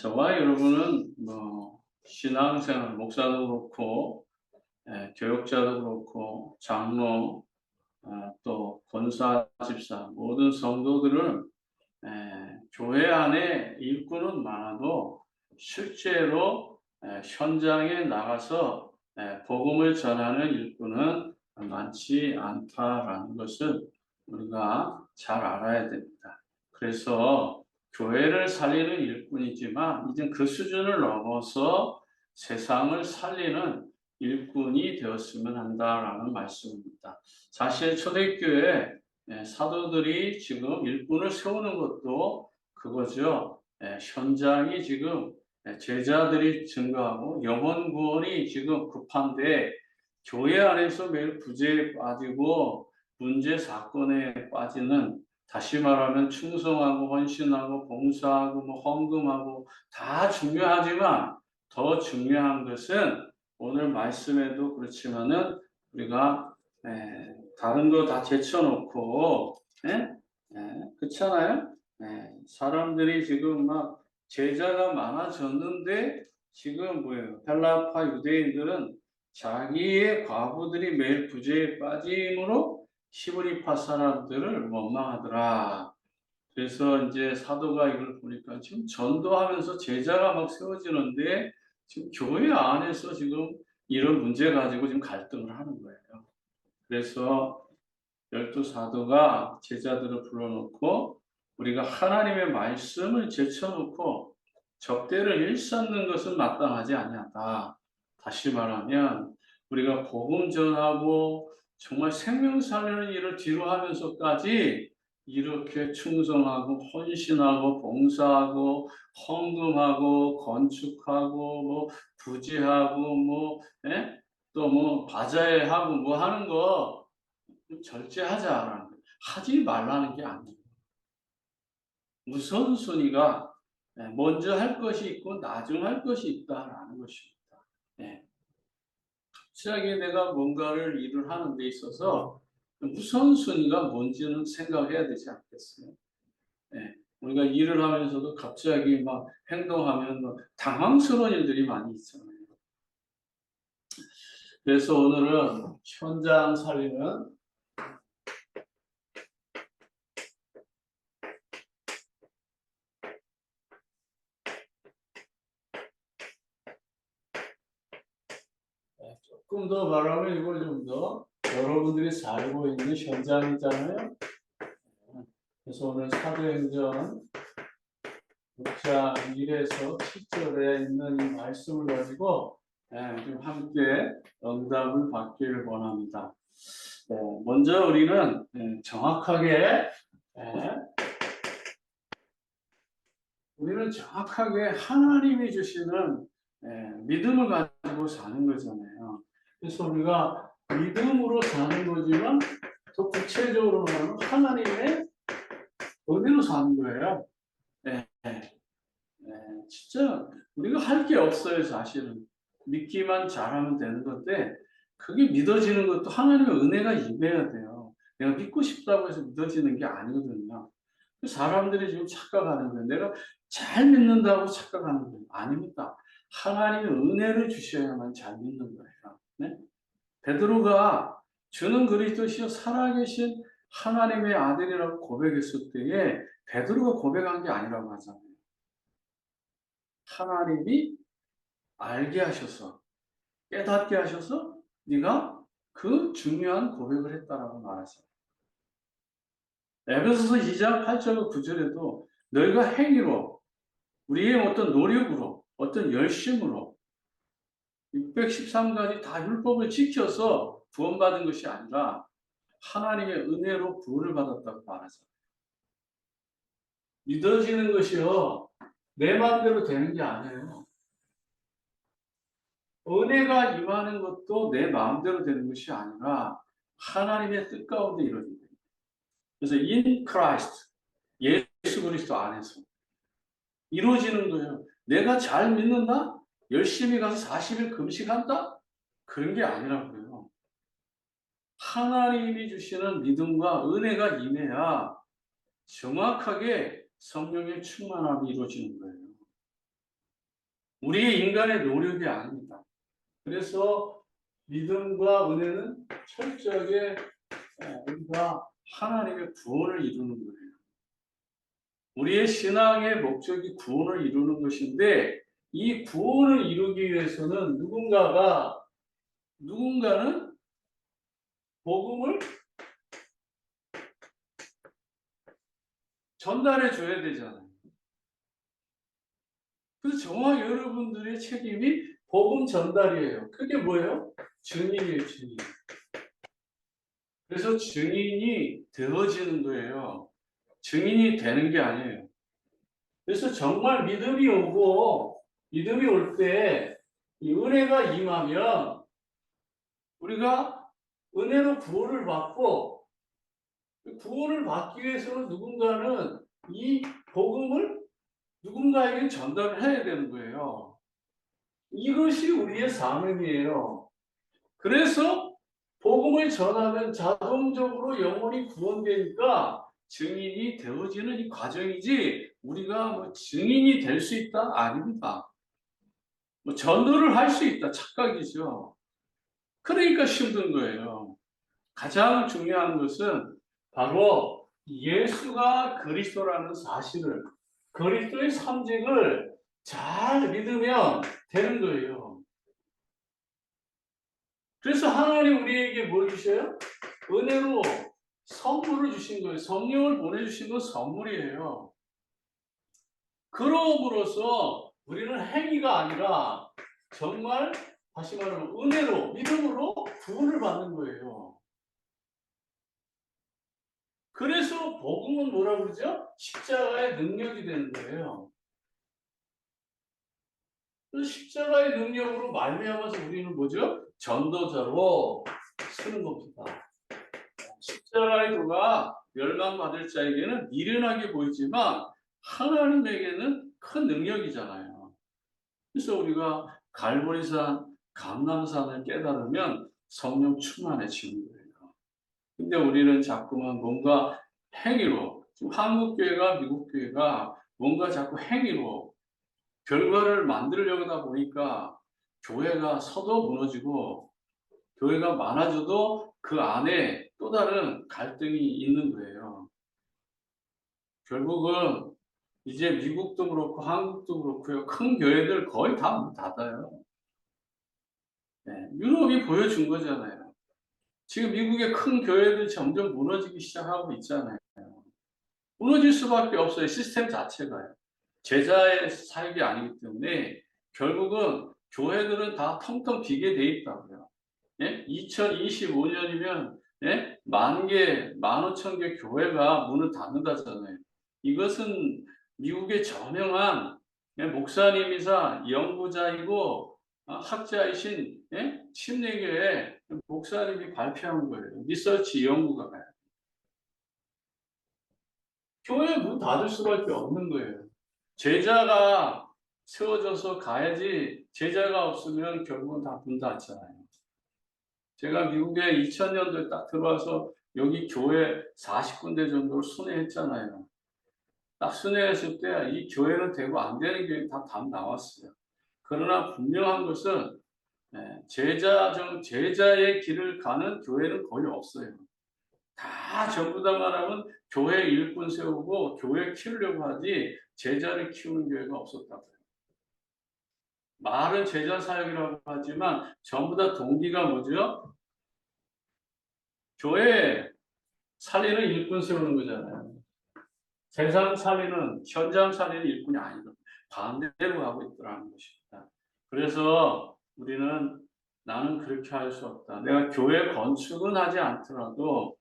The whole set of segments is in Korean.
저와 여러분은 신앙생활, 목사도 그렇고, 교육자도 그렇고, 장로, 또 권사, 집사, 모든 성도들은 교회 안에 일꾼은 많아도 실제로 현장에 나가서 복음을 전하는 일꾼은 많지 않다라는 것을 우리가 잘 알아야 됩니다. 그래서 교회를 살리는 일꾼이지만 이제 그 수준을 넘어서 세상을 살리는 일꾼이 되었으면 한다라는 말씀입니다. 사실 초대교회 사도들이 지금 일꾼을 세우는 것도 그거죠. 현장이 지금 제자들이 증가하고 영혼 구원이 지금 급한데 교회 안에서 매일 부재에 빠지고 문제 사건에 빠지는, 다시 말하면 충성하고 헌신하고 봉사하고 헌금하고 다 중요하지만 더 중요한 것은 오늘 말씀에도 그렇지만은 우리가 다른 거 다 제쳐놓고 그렇잖아요. 사람들이 지금 막 제자가 많아졌는데 지금 뭐예요? 헬라파 유대인들은 자기의 과부들이 매일 부재에 빠짐으로 히브리파 사람들을 원망하더라. 그래서 이제 사도가 이걸 보니까 지금 전도하면서 제자가 막 세워지는데 지금 교회 안에서 지금 이런 문제 가지고 지금 갈등을 하는 거예요. 그래서 12사도가 제자들을 불러놓고 우리가 하나님의 말씀을 제쳐놓고 접대를 일삼는 것은 마땅하지 아니하다. 다시 말하면 우리가 복음 전하고 정말 생명 살리는 일을 뒤로 하면서까지 이렇게 충성하고 헌신하고 봉사하고 헌금하고 건축하고 부지하고 또 바자회하고 하는 거 절제하자라는 거예요. 하지 말라는 게 아니에요. 우선순위가 먼저 할 것이 있고 나중 할 것이 있다라는 것입니다. 갑자기 내가 뭔가를 일을 하는 데 있어서 우선순위가 뭔지는 생각해야 되지 않겠어요? 우리가 일을 하면서도 갑자기 막 행동하면 당황스러운 일들이 많이 있잖아요. 그래서 오늘은 현장 살리는 조금 더 말하면 이걸 좀 더 여러분들이 살고 있는 현장이잖아요. 그래서 오늘 사도행전 6장 1에서 7절에 있는 이 말씀을 가지고 좀 함께 응답을 받기를 원합니다. 먼저 우리는 정확하게 하나님이 주시는 믿음을 가지고 사는 거잖아요. 그래서 우리가 믿음으로 사는 거지만 더 구체적으로는 하나님의 은혜로 사는 거예요. 진짜 우리가 할 게 없어요, 사실은. 믿기만 잘하면 되는 건데 그게 믿어지는 것도 하나님의 은혜가 임해야 돼요. 내가 믿고 싶다고 해서 믿어지는 게 아니거든요. 사람들이 지금 착각하는 거예요. 내가 잘 믿는다고 착각하는 거예요. 아닙니다. 하나님의 은혜를 주셔야만 잘 믿는 거예요. 네? 베드로가 주는 그리스도시요 살아계신 하나님의 아들이라고 고백했을 때에 베드로가 고백한 게 아니라고 하잖아요. 하나님이 알게 하셔서 깨닫게 하셔서 네가 그 중요한 고백을 했다라고 말하죠. 에베소서 2장 8절과 9절에도 너희가 행위로 우리의 어떤 노력으로 어떤 열심으로 613가지 다 율법을 지켜서 구원받은 것이 아니라 하나님의 은혜로 부활을 받았다고 말하죠. 믿어지는 것이요 내 마음대로 되는 게 아니에요. 은혜가 임하는 것도 내 마음대로 되는 것이 아니라 하나님의 뜻 가운데 이루어진다. 그래서 in Christ, 예수 그리스도 안에서 이루어지는 거예요. 내가 잘 믿는다? 열심히 가서 40일 금식한다? 그런 게 아니라고요. 하나님이 주시는 믿음과 은혜가 임해야 정확하게 성령의 충만함이 이루어지는 거예요. 우리의 인간의 노력이 아닙니다. 그래서 믿음과 은혜는 철저하게 우리가 하나님의 구원을 이루는 거예요. 우리의 신앙의 목적이 구원을 이루는 것인데 이 구원을 이루기 위해서는 누군가는 복음을 전달해 줘야 되잖아요. 그래서 저와 여러분들의 책임이 복음 전달이에요. 그게 뭐예요? 증인이에요, 증인. 그래서 증인이 되어지는 거예요. 증인이 되는 게 아니에요. 그래서 정말 믿음이 올 때 이 은혜가 임하면 우리가 은혜로 구원을 받고 구원을 받기 위해서는 누군가는 이 복음을 누군가에게 전달을 해야 되는 거예요. 이것이 우리의 사명이에요. 그래서 복음을 전하면 자동적으로 영혼이 구원되니까 증인이 되어지는 이 과정이지 우리가 뭐 증인이 될 수 있다? 아닙니다. 뭐 전도를 할 수 있다? 착각이죠. 그러니까 힘든 거예요. 가장 중요한 것은 바로 예수가 그리스도라는 사실을, 그리스도의 삼직을 잘 믿으면 되는 거예요. 그래서 하나님 우리에게 뭘 주셔요? 은혜로 선물을 주신 거예요. 성령을 보내주신 건 선물이에요. 그럼으로써 우리는 행위가 아니라 정말 다시 말하면 은혜로, 믿음으로 구원을 받는 거예요. 그래서 복음은 뭐라 그러죠? 십자가의 능력이 되는 거예요. 그 십자가의 능력으로 말미암아서 우리는 뭐죠? 전도자로 쓰는 겁니다. 십자가의 도가 멸망받을 자에게는 미련하게 보이지만 하나님에게는 큰 능력이잖아요. 그래서 우리가 갈보리산, 감람산을 깨달으면 성령 충만해지는 거예요. 근데 우리는 자꾸만 뭔가 행위로, 지금 한국교회가 미국교회가 뭔가 자꾸 행위로 결과를 만들려고 하다 보니까 교회가 서도 무너지고 교회가 많아져도 그 안에 또 다른 갈등이 있는 거예요. 결국은 이제 미국도 그렇고 한국도 그렇고요. 큰 교회들 거의 다 문 닫아요. 네, 유럽이 보여준 거잖아요. 지금 미국의 큰 교회들 점점 무너지기 시작하고 있잖아요. 무너질 수밖에 없어요. 시스템 자체가요. 제자의 사역이 아니기 때문에 결국은 교회들은 다 텅텅 비게 돼 있다고요. 예? 2025년이면 예? 10,000개, 15,000개 교회가 문을 닫는다잖아요. 이것은 미국의 저명한 예? 목사님이사 연구자이고 학자이신 예? 침례교회 목사님이 발표한 거예요. 리서치 연구가 가요. 교회 문 닫을 수밖에 없는 거예요. 제자가 세워져서 가야지 제자가 없으면 결국은 다 문 닫잖아요. 제가 미국에 2000년도에 딱 들어와서 여기 교회 40군데 정도를 순회했잖아요. 딱 순회했을 때 이 교회는 되고 안 되는 교회 다 답 나왔어요. 그러나 분명한 것은 제자의 길을 가는 교회는 거의 없어요. 다 전부 다 말하면 교회 일꾼 세우고 교회 키우려고 하지 제자를 키우는 교회가 없었다고요. 말은 제자 사역이라고 하지만 전부 다 동기가 뭐죠? 교회 살리는 일꾼 세우는 거잖아요. 세상 살리는, 현장 살리는 일꾼이 아니거든요. 반대로 하고 있더라는 것입니다. 그래서 우리는 나는 그렇게 할 수 없다. 내가 교회 건축은 하지 않더라도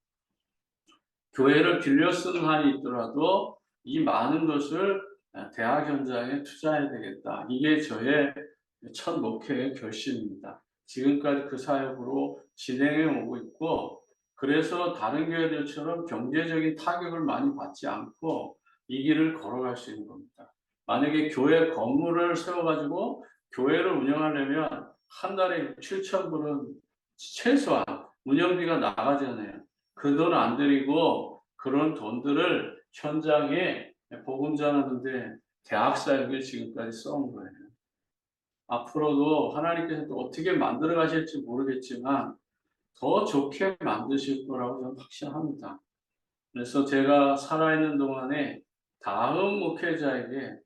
교회를 빌려 쓰는 한이 있더라도 이 많은 것을 대학 현장에 투자해야 되겠다. 이게 저의 첫 목회의 결심입니다. 지금까지 그 사역으로 진행해 오고 있고 그래서 다른 교회들처럼 경제적인 타격을 많이 받지 않고 이 길을 걸어갈 수 있는 겁니다. 만약에 교회 건물을 세워가지고 교회를 운영하려면 한 달에 7,000불은 최소한 운영비가 나가잖아요. 그 돈 안 들이고 그런 돈들을 현장에 복음 전하는데 대학 사역을 지금까지 써온 거예요. 앞으로도 하나님께서 또 어떻게 만들어 가실지 모르겠지만 더 좋게 만드실 거라고 저는 확신합니다. 그래서 제가 살아있는 동안에 다음 목회자에게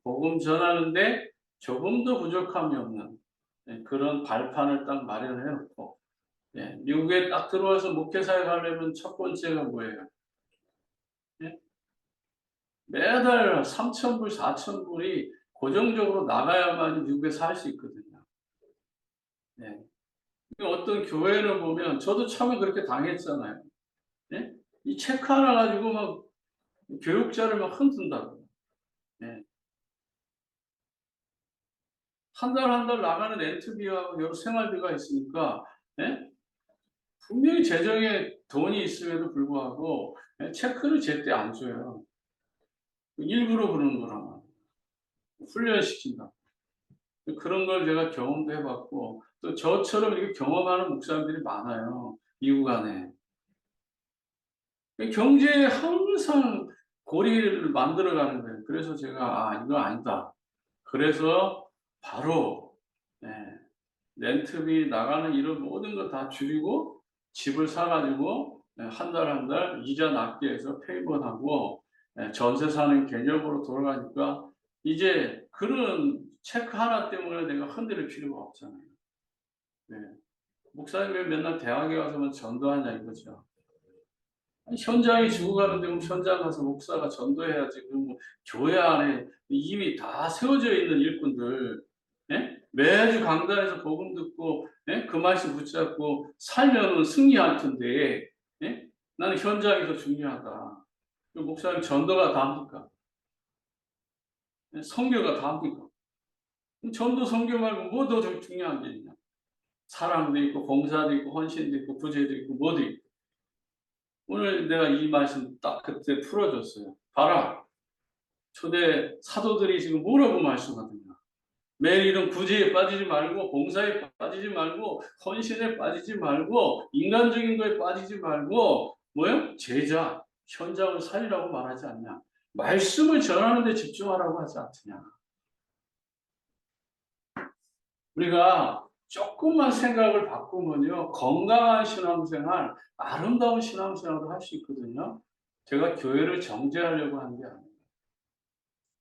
복음 전하는데 조금도 부족함이 없는 그런 발판을 딱 마련해 놓고 미국에 딱 들어와서 목회사에 가려면 첫 번째가 뭐예요? 예? 매달 3,000불, 4,000불이 고정적으로 나가야만 미국에 살 수 있거든요. 예. 어떤 교회를 보면 저도 처음에 그렇게 당했잖아요. 예? 이 체크 하나 가지고 막 교육자를 막 흔든다고. 예. 한 달 한 달 나가는 렌트비하고 여러 생활비가 있으니까 예? 분명히 재정에 돈이 있음에도 불구하고 체크를 제때 안 줘요. 일부러 그러는 거랑 훈련시킨다. 그런 걸 제가 경험도 해봤고 또 저처럼 이렇게 경험하는 목사님들이 많아요. 미국 안에. 경제에 항상 고리를 만들어가는 거예요. 그래서 제가 이거 아니다. 그래서 바로 렌트비 나가는 이런 모든 거 다 줄이고 집을 사가지고 한 달 한 달 이자 낮게 해서 페이먼하고 전세 사는 개념으로 돌아가니까 이제 그런 체크 하나 때문에 내가 흔들릴 필요가 없잖아요. 네. 목사님 왜 맨날 대학에 가서만 전도하냐 이거죠. 아니, 현장이 죽어가는데 그럼 현장 가서 목사가 전도해야지. 그럼 뭐 교회 안에 이미 다 세워져 있는 일꾼들 매주 강단에서 복음 듣고 그 말씀 붙잡고 살면은 승리할 텐데 나는 현장이 더 중요하다. 목사님 전도가 다입니까? 선교가 다입니까? 전도 선교 말고 뭐 더 중요한 게 있냐? 사랑도 있고 봉사도 있고 헌신도 있고 구제도 있고 뭐도 있고. 오늘 내가 이 말씀 딱 그때 풀어줬어요. 봐라. 초대 사도들이 지금 뭐라고 말씀하느냐. 매일 이런 구제에 빠지지 말고 봉사에 빠지지 말고 헌신에 빠지지 말고 인간적인 거에 빠지지 말고 뭐요? 제자, 현장을 살리라고 말하지 않냐. 말씀을 전하는 데 집중하라고 하지 않느냐. 우리가 조금만 생각을 바꾸면요. 건강한 신앙생활, 아름다운 신앙생활을 할 수 있거든요. 제가 교회를 정죄하려고 하는 게 아니에요.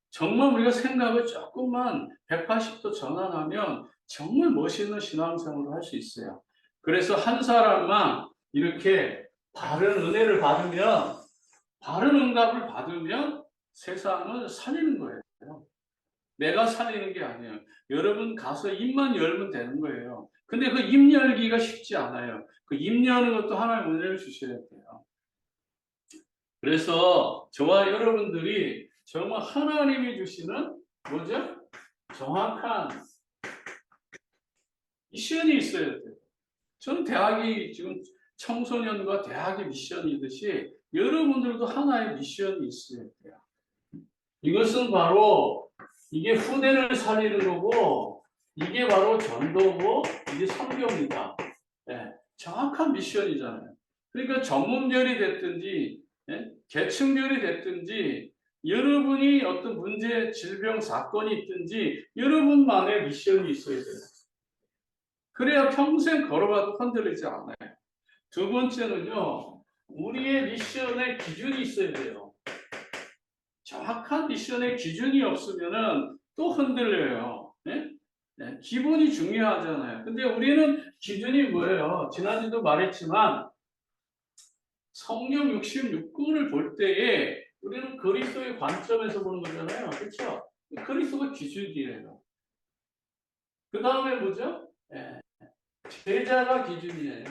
정말 우리가 생각을 조금만 180도 전환하면 정말 멋있는 신앙생활을 할 수 있어요. 그래서 한 사람만 이렇게 바른 은혜를 받으면, 바른 응답을 받으면 세상을 살리는 거예요. 내가 살리는 게 아니에요. 여러분 가서 입만 열면 되는 거예요. 근데 그 입 열기가 쉽지 않아요. 그 입 여는 것도 하나님 은혜를 주셔야 돼요. 그래서 저와 여러분들이 정말 하나님이 주시는 뭐죠? 정확한 미션이 있어야 돼요. 저는 대학이 지금 청소년과 대학의 미션이듯이 여러분들도 하나의 미션이 있어야 돼요. 이것은 바로 이게 후대를 살리는 거고 이게 바로 전도고 이게 선교입니다. 정확한 미션이잖아요. 그러니까 전문별이 됐든지 계층별이 됐든지 여러분이 어떤 문제, 질병, 사건이 있든지 여러분만의 미션이 있어야 돼요. 그래야 평생 걸어가도 흔들리지 않아요. 두 번째는요. 우리의 미션의 기준이 있어야 돼요. 정확한 미션의 기준이 없으면은 또 흔들려요. 기본이 중요하잖아요. 근데 우리는 기준이 뭐예요? 지난주도 말했지만 성령 66권을 볼 때에 우리는 그리스도의 관점에서 보는 거잖아요. 그렇죠? 그리스도가 기준이에요. 그 다음에 뭐죠? 제자가 기준이에요.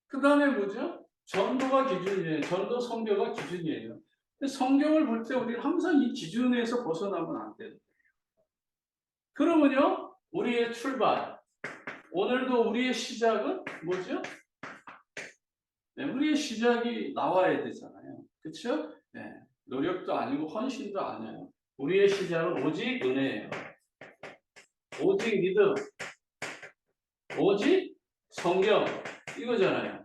그 다음에 뭐죠? 전도가 기준이에요. 전도 선교가 기준이에요. 근데 성경을 볼 때 우리는 항상 이 기준에서 벗어나면 안 돼요. 그러면요, 우리의 출발, 오늘도 우리의 시작은 뭐죠? 우리의 시작이 나와야 되잖아요. 그렇죠? 노력도 아니고 헌신도 아니에요. 우리의 시작은 오직 은혜예요. 오직 믿음, 오직 성경 이거잖아요.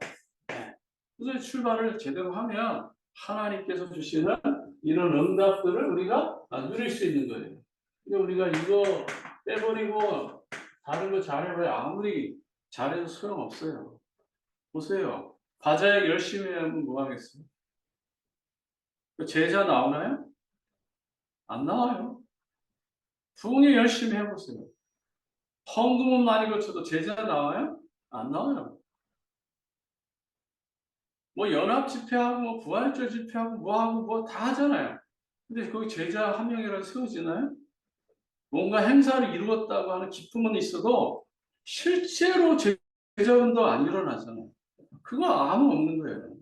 그래서 출발을 제대로 하면 하나님께서 주시는 이런 응답들을 우리가 누릴 수 있는 거예요. 근데 우리가 이거 빼버리고 다른 거 잘해봐야 아무리 잘해도 소용없어요. 보세요. 과자에 열심히 하면 뭐 하겠어요? 그 제자 나오나요? 안 나와요. 부흥회 열심히 해보세요. 헌금은 많이 거쳐도 제자 나와요? 안 나와요. 뭐 연합 집회하고 뭐 부활절 집회하고 뭐 하고 뭐 다 하잖아요. 근데 거기 제자 한 명이라도 세워지나요? 뭔가 행사를 이루었다고 하는 기쁨은 있어도 실제로 제자운동 안 일어나잖아요. 그거 아무 없는 거예요.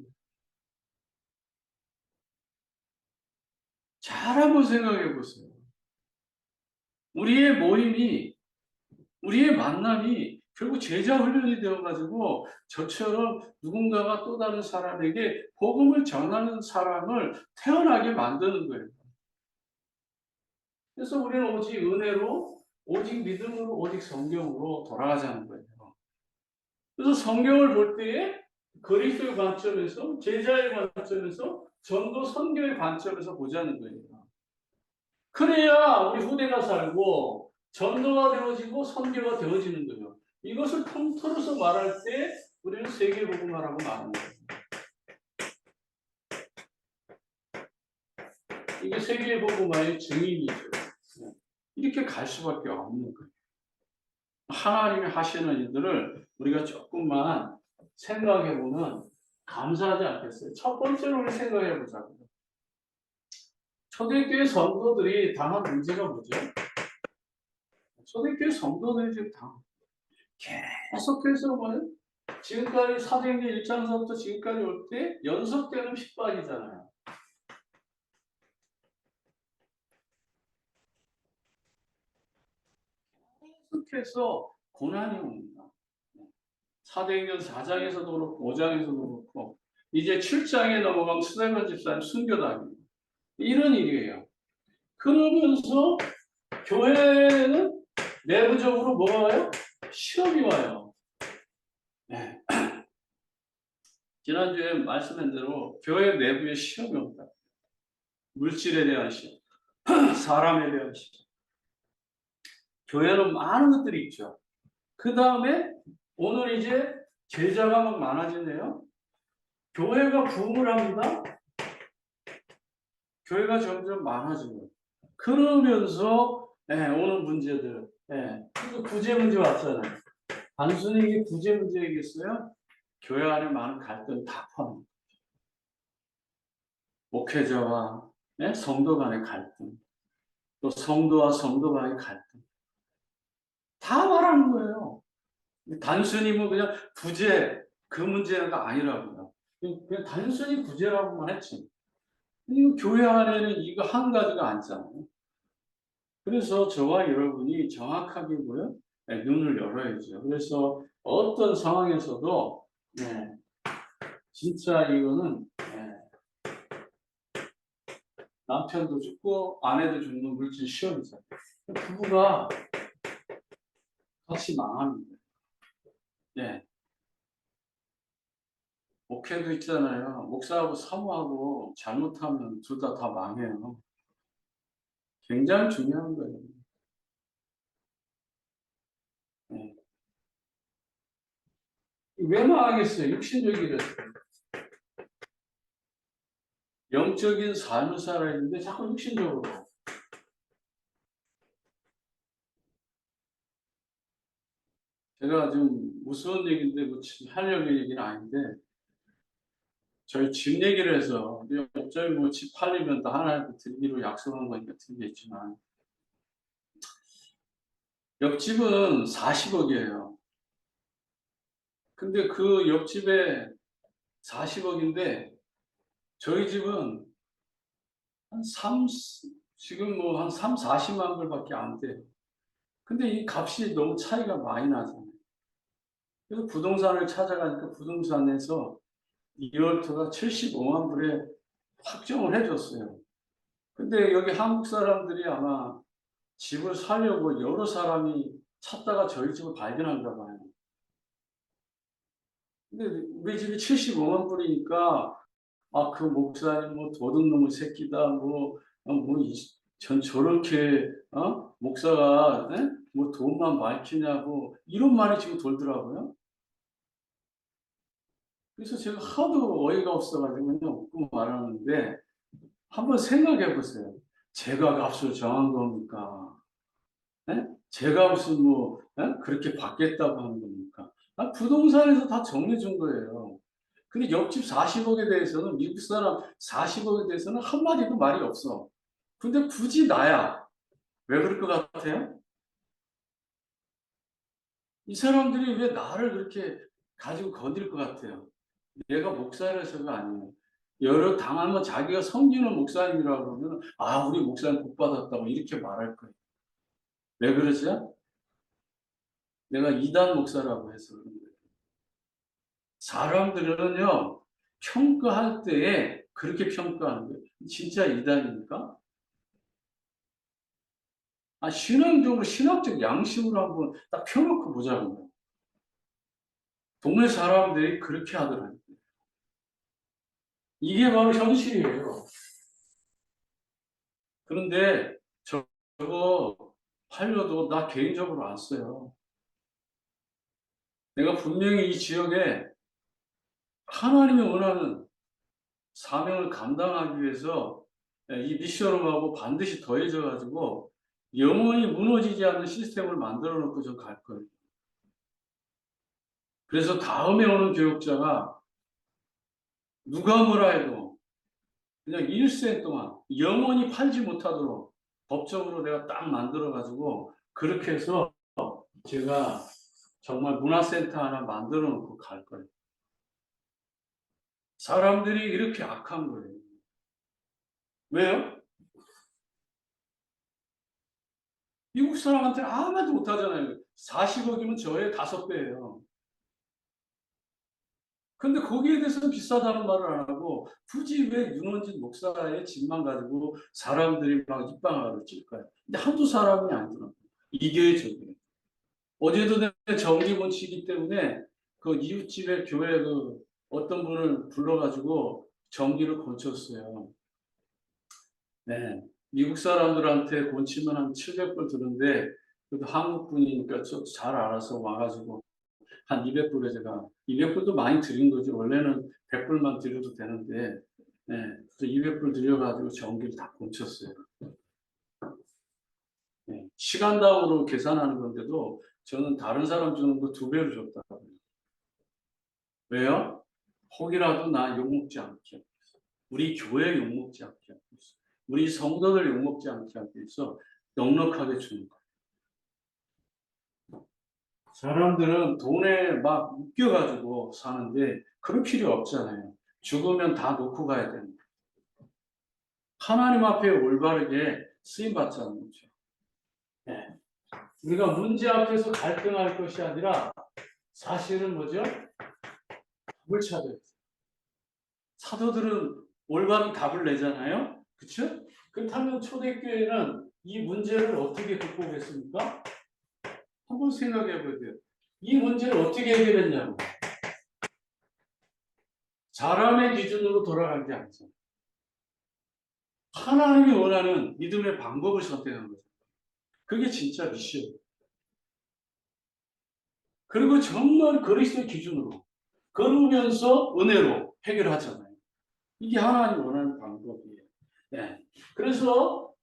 잘 한번 생각해 보세요. 우리의 모임이, 우리의 만남이 결국 제자 훈련이 되어가지고 저처럼 누군가가 또 다른 사람에게 복음을 전하는 사람을 태어나게 만드는 거예요. 그래서 우리는 오직 은혜로, 오직 믿음으로, 오직 성경으로 돌아가자는 거예요. 그래서 성경을 볼 때에 그리스도의 관점에서, 제자의 관점에서, 전도 선교의 관점에서 보자는 거예요. 그래야 우리 후대가 살고 전도가 되어지고 선교가 되어지는 거예요. 이것을 통틀어서 말할 때 우리는 세계복음화라고 말하는 거예요. 이게 세계복음화의 증인이죠. 이렇게 갈 수밖에 없는 거예요. 하나님이 하시는 일들을 우리가 조금만 생각해보면 감사하지 않겠어요? 첫 번째로 우리 생각해보자고요. 초대교회 성도들이 당한 문제가 뭐죠? 초대교회 성도들이 지금 계속해서 뭐예요? 지금까지 사도행전 1장서부터 지금까지 올 때 연속되는 핍박이잖아요. 계속해서 고난이 옵니다. 사도행전 4장에서도 그렇고 5장에서도 그렇고 이제 7장에 넘어가면 스데반 집사님 순교당입니다. 이런 일이에요. 그러면서 교회는 내부적으로 뭐가 와요? 시험이 와요. 네. 지난주에 말씀한 대로 교회 내부에 시험이 온다. 물질에 대한 시험, 사람에 대한 시험. 교회는 많은 것들이 있죠. 그 다음에 오늘 이제 제자가 막 많아지네요. 교회가 부흥을 합니다. 교회가 점점 많아지고 그러면서 오는 문제들, 구제 문제 왔잖아요. 단순히 이게 구제 문제이겠어요? 교회 안에 많은 갈등 다 포함합니다. 목회자와 성도 간의 갈등, 또 성도와 성도 간의 갈등 다 말하는 거예요. 단순히 뭐 그냥 구제 그 문제가 아니라고요. 그냥 단순히 구제라고만 했지. 이 교회 안에는 이거 한 가지가 아니잖아요. 그래서 저와 여러분이 정확하게 뭐요? 눈을 열어야죠. 그래서 어떤 상황에서도 진짜 이거는 남편도 죽고 아내도 죽는 물질 시험이잖아요. 부부가 같이 망합니다. 목회도 있잖아요. 목사하고 사모하고 잘못하면 둘 다 망해요. 굉장히 중요한 거예요. 네. 왜 망하겠어요? 육신적이라서. 영적인 삶을 살아야 되는데 자꾸 육신적으로. 제가 좀 무서운 얘기인데 뭐 하려는 얘기는 아닌데 저희 집 얘기를 해서 어차피 뭐 집 팔리면 다 하나님께 드리기로 약속한 거니까 드리겠지만 옆집은 40억이에요. 근데 그 옆집에 40억인데 저희 집은 한 3, 지금 뭐 한 3, 40만 불밖에 안 돼요. 근데 이 값이 너무 차이가 많이 나잖아요. 그래서 부동산을 찾아가니까 부동산에서 리얼터가 75만 불에 확정을 해줬어요. 근데 여기 한국 사람들이 아마 집을 사려고 여러 사람이 찾다가 저희 집을 발견한가 봐요. 근데 우리 집이 75만 불이니까 그 목사님 뭐 도둑놈의 새끼다 뭐 전 저렇게 목사가 뭐 돈만 밝히냐고 이런 말이 지금 돌더라고요. 그래서 제가 하도 어이가 없어가지고 그냥 웃고 말하는데 한번 생각해 보세요. 제가 값을 정한 겁니까? 예? 제가 무슨 뭐 그렇게 받겠다고 하는 겁니까? 부동산에서 다 정해준 거예요. 근데 옆집 40억에 대해서는 미국 사람 40억에 대해서는 한마디도 말이 없어. 근데 굳이 나야. 왜 그럴 것 같아요? 이 사람들이 왜 나를 그렇게 가지고 거닐 것 같아요? 내가 목사라서가 아니에요. 여러 당하면 자기가 섬기는 목사님이라고 그러면 우리 목사님 복 받았다고 이렇게 말할 거예요. 왜 그러죠? 내가 이단 목사라고 해서 그런 거예요. 사람들은요 평가할 때에 그렇게 평가하는 거예요. 진짜 이단입니까? 신앙적으로 신학적 양심으로 한번 딱 펴놓고 보자고요. 동네 사람들이 그렇게 하더라고요. 이게 바로 현실이에요. 그런데 저거 하려도 나 개인적으로 안 써요. 내가 분명히 이 지역에 하나님이 원하는 사명을 감당하기 위해서 이 미션홈하고 반드시 더해져 가지고 영원히 무너지지 않는 시스템을 만들어 놓고 좀 갈 거예요. 그래서 다음에 오는 교육자가 누가 뭐라 해도 그냥 일생 동안 영원히 팔지 못하도록 법적으로 내가 딱 만들어 가지고 그렇게 해서 제가 정말 문화센터 하나 만들어 놓고 갈 거예요. 사람들이 이렇게 악한 거예요. 왜요? 미국 사람한테는 아무 말도 못 하잖아요. 40억이면 저의 5배예요. 근데 거기에 대해서는 비싸다는 말을 안 하고 굳이 왜 윤원진 목사의 집만 가지고 사람들이 막 입방아를 찔까요? 근데 한두 사람이 아니더라고요. 이게 저게. 어제도 내 정기문치기 때문에 그 이웃집에 교회 그 어떤 분을 불러가지고 정기를 고쳤어요. 네. 미국 사람들한테 고치면 한 700불 드는데 그래도 한국 분이니까 좀 잘 알아서 와가지고 한 200불에 제가 200불도 많이 드린 거지. 원래는 100불만 드려도 되는데 네. 200불 드려가지고 전기를 다 고쳤어요. 네. 시간당으로 계산하는 건데도 저는 다른 사람 주는 거 2배로 줬다고요. 왜요? 혹이라도 나 욕먹지 않게. 우리 교회 욕먹지 않게 하기 위해서. 우리 성도들 욕먹지 않게 하기 위해서 넉넉하게 주는 거예요. 사람들은 돈에 막 묶여가지고 사는데 그럴 필요 없잖아요. 죽으면 다 놓고 가야 됩니다. 하나님 앞에 올바르게 쓰임받자는 거죠. 네. 우리가 문제 앞에서 갈등할 것이 아니라 사실은 뭐죠? 답을 찾아야 돼요. 사도들은 올바른 답을 내잖아요. 그렇죠? 그렇다면 초대교회는 이 문제를 어떻게 극복했습니까? 한번 생각해 봐야 돼요. 이 문제를 어떻게 해결했냐고. 사람의 기준으로 돌아간 게 아니죠. 하나님이 원하는 믿음의 방법을 선택한 거죠. 그게 진짜 미션. 그리고 정말 그리스도의 기준으로 걸으면서 은혜로 해결하잖아요. 이게 하나님 원하는 방법이에요. 네. 그래서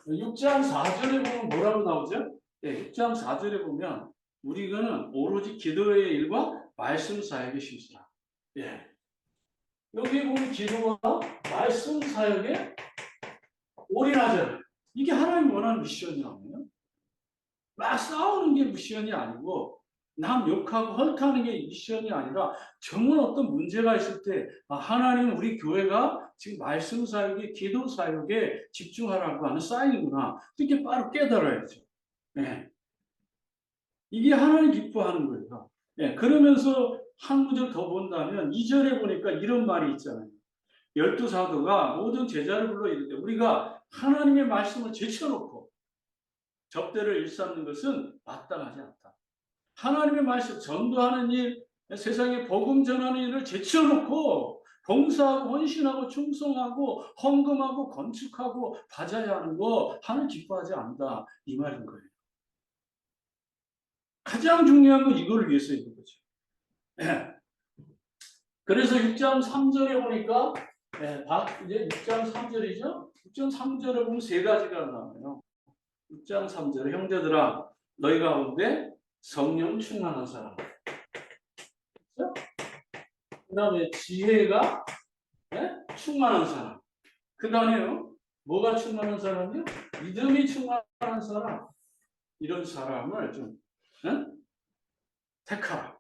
6장 4절에 보면 뭐라고 나오죠? 네, 6장 4절에 보면 우리는 오로지 기도의 일과 말씀 사역에 심쓰라. 예. 여기 보면 기도와 말씀 사역에 올인하잖아요. 이게 하나님 원하는 미션이라고요. 막 싸우는 게 미션이 아니고 남 욕하고 헐타는 게 미션이 아니라 정말 어떤 문제가 있을 때 하나님 우리 교회가 지금 말씀 사역에 기도 사역에 집중하라고 하는 사인이구나. 이렇게 바로 깨달아야죠. 네. 이게 하나님 기뻐하는 거예요. 네. 그러면서 한 구절 더 본다면 2절에 보니까 이런 말이 있잖아요. 12사도가 모든 제자를 불러 이르되 우리가 하나님의 말씀을 제쳐놓고 접대를 일삼는 것은 마땅하지 않다. 하나님의 말씀 전도하는 일, 세상에 복음 전하는 일을 제쳐놓고 봉사하고 헌신하고 충성하고 헌금하고 건축하고 받아야 하는 거 하나님 기뻐하지 않는다 이 말인 거예요. 가장 중요한 건 이거를 위해서 있는 거죠. 예. 그래서 6장 3절에 보니까 이제 6장 3절이죠. 6장 3절에 보면 세 가지가 나와요. 6장 3절에 형제들아 너희 가운데 성령 충만한 사람. 그렇죠? 그 다음에 지혜가 충만한 사람. 그 다음에요. 뭐가 충만한 사람이요? 믿음이 충만한 사람. 이런 사람을 좀 택하라.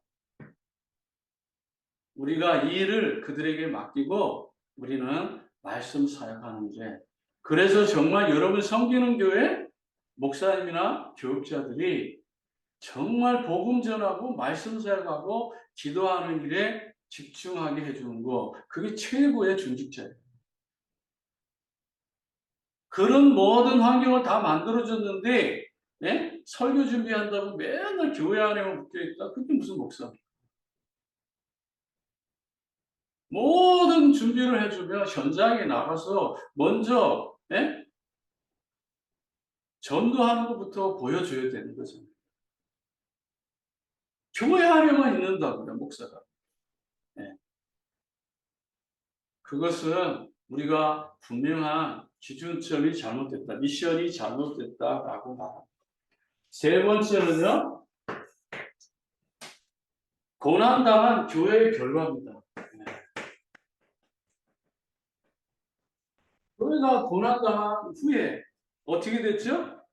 우리가 이 일을 그들에게 맡기고 우리는 말씀 사역하는 게 그래서 정말 여러분 섬기는 교회 목사님이나 교육자들이 정말 복음 전하고 말씀 사역하고 기도하는 일에 집중하게 해주는 거 그게 최고의 중직자예요. 그런 모든 환경을 다 만들어줬는데 설교 준비한다고 맨날 교회 안에만 묶여있다. 그게 무슨 목사입니까? 모든 준비를 해주며 현장에 나가서 먼저 전도하는 것부터 보여줘야 되는 거죠. 교회 안에만 있는다고요, 목사가. 그것은 우리가 분명한 기준점이 잘못됐다, 미션이 잘못됐다라고 말합니다. 세 번째는요, 고난당한 교회의 결과입니다. 교회가 고난당한 후에 어떻게 됐죠?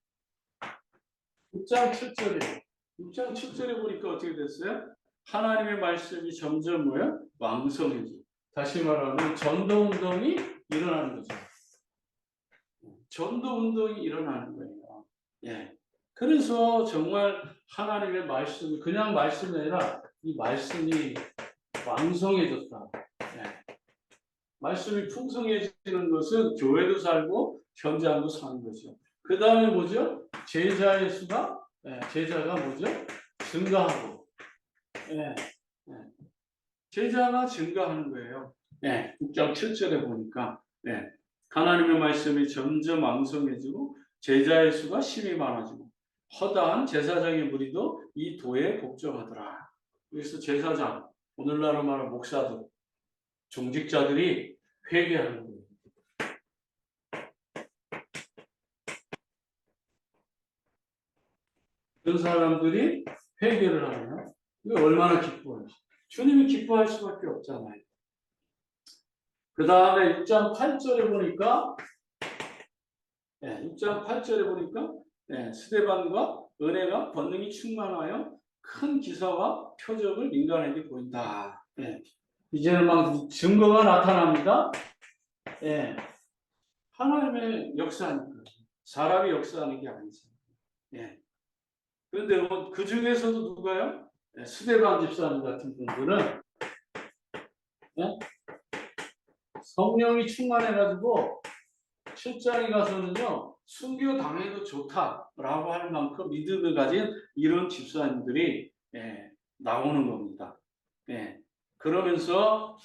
6장 7절에 6장 7절에 보니까 어떻게 됐어요? 하나님의 말씀이 점점 뭐야? 왕성해지고 다시 말하면 전도운동이 일어나는 거죠. 전도운동이 일어나는 거예요. 예. 그래서 정말 하나님의 말씀이 그냥 말씀이 아니라 이 말씀이 왕성해졌다. 예. 말씀이 풍성해지는 것은 교회도 살고 현장도 사는 거죠. 그 다음에 뭐죠? 제자의 수가 제자가 뭐죠? 증가하고 제자가 증가하는 거예요. 6장 7절에 보니까 하나님의 말씀이 점점 왕성해지고 제자의 수가 심히 많아지고 허다한 제사장의 무리도 이 도에 복종하더라. 그래서 제사장, 오늘날로 말하는 목사들, 종직자들이 회개하는 거예요. 그런 사람들이 회개를 하면 이거 얼마나 기뻐요. 주님이 기뻐할 수밖에 없잖아요. 그 다음에 6장 8절에 보니까 6장 8절에 보니까 스데반과 은혜가 권능이 충만하여 큰 기사와 표적을 인간에게 보인다. 이제는 막 증거가 나타납니다. 하나님의 역사니까 사람이 역사하는 게 아니죠. 그런데 그 중에서도 누가요? 스데반 집사님 같은 분들은 성령이 충만해가지고 실장에 가서는요 순교 당해도 좋다라고 할 만큼 믿음을 가진 이런 집사님들이 나오는 겁니다. 그러면서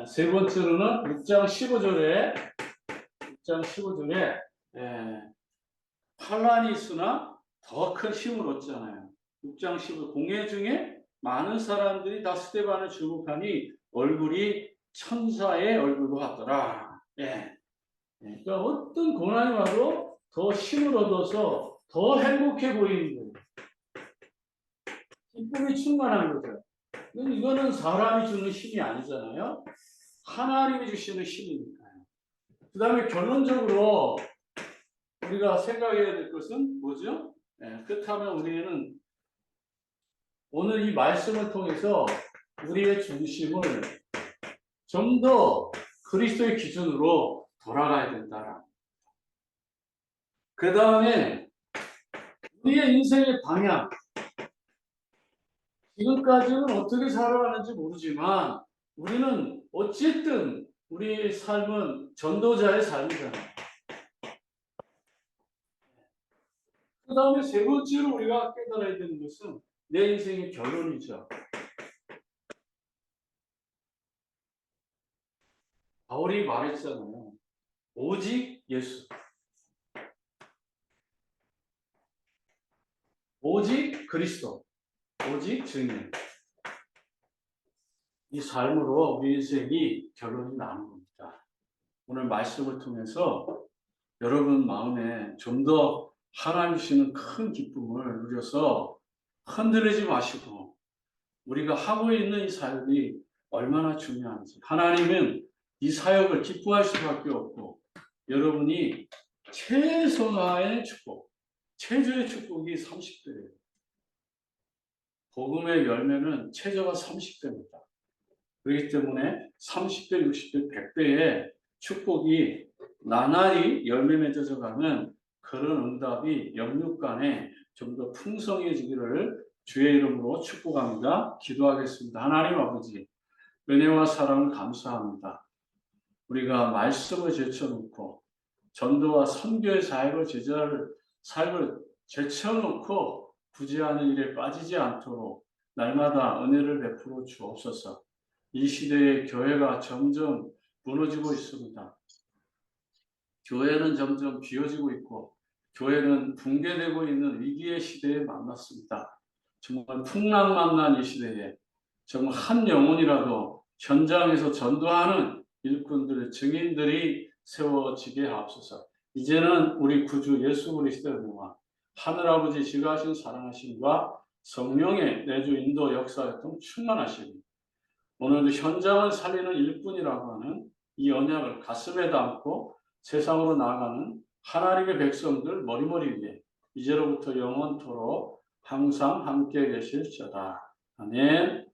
세 번째로는 6장 15절에 환란이 있으나 더 큰 힘을 얻잖아요. 6장 15 공회 중에 많은 사람들이 다 스데반을 주목하니 얼굴이 천사의 얼굴과 같더라. 그러니까 어떤 고난이 와도 더 힘을 얻어서 더 행복해 보이는 거예요. 기쁨이 충만한 거죠. 이거는 사람이 주는 힘이 아니잖아요. 하나님이 주시는 힘이니까요. 그 다음에 결론적으로 우리가 생각해야 될 것은 뭐죠? 그렇다면 우리는 오늘 이 말씀을 통해서 우리의 중심을 좀 더 그리스도의 기준으로 돌아가야 된다. 그 다음에 우리의 인생의 방향, 지금까지는 어떻게 살아가는지 모르지만 우리는 어쨌든 우리의 삶은 전도자의 삶이잖아요. 그 다음에 세 번째로 우리가 깨달아야 되는 것은 내 인생의 결론이죠. 바울이 말했잖아요. 오직 예수. 오직 그리스도. 오직 증인. 이 삶으로 우리 인생이 결론이 나는 겁니다. 오늘 말씀을 통해서 여러분 마음에 좀 더 하나님 주시는 큰 기쁨을 누려서 흔들리지 마시고 우리가 하고 있는 이 사역이 얼마나 중요한지 하나님은 이 사역을 기뻐할 수밖에 없고 여러분이 최선화의 축복, 최저의 축복이 30배예요. 복음의 열매는 최저가 30배입니다. 그렇기 때문에 30배, 60배, 100배의 축복이 나날이 열매 맺어져가는 그런 응답이 영육간에 좀 더 풍성해지기를 주의 이름으로 축복합니다. 기도하겠습니다. 하나님 아버지, 은혜와 사랑을 감사합니다. 우리가 말씀을 제쳐놓고 전도와 선교의 삶을 제쳐놓고 부재하는 일에 빠지지 않도록 날마다 은혜를 베풀어 주옵소서. 이 시대의 교회가 점점 무너지고 있습니다. 교회는 점점 비어지고 있고 교회는 붕괴되고 있는 위기의 시대에 만났습니다. 정말 풍랑만난 이 시대에 정말 한 영혼이라도 현장에서 전도하는 일꾼들, 증인들이 세워지게 하옵소서. 이제는 우리 구주 예수 그리스도의 은혜와 하늘아버지 지가하신 사랑하심과 성령의 내주 인도 역사교통 충만하시니 오늘도 현장을 살리는 일꾼이라고 하는 이 언약을 가슴에 담고 세상으로 나아가는 하나님의 백성들 머리머리 위에 이제로부터 영원토록 항상 함께 계실지어다. 아멘.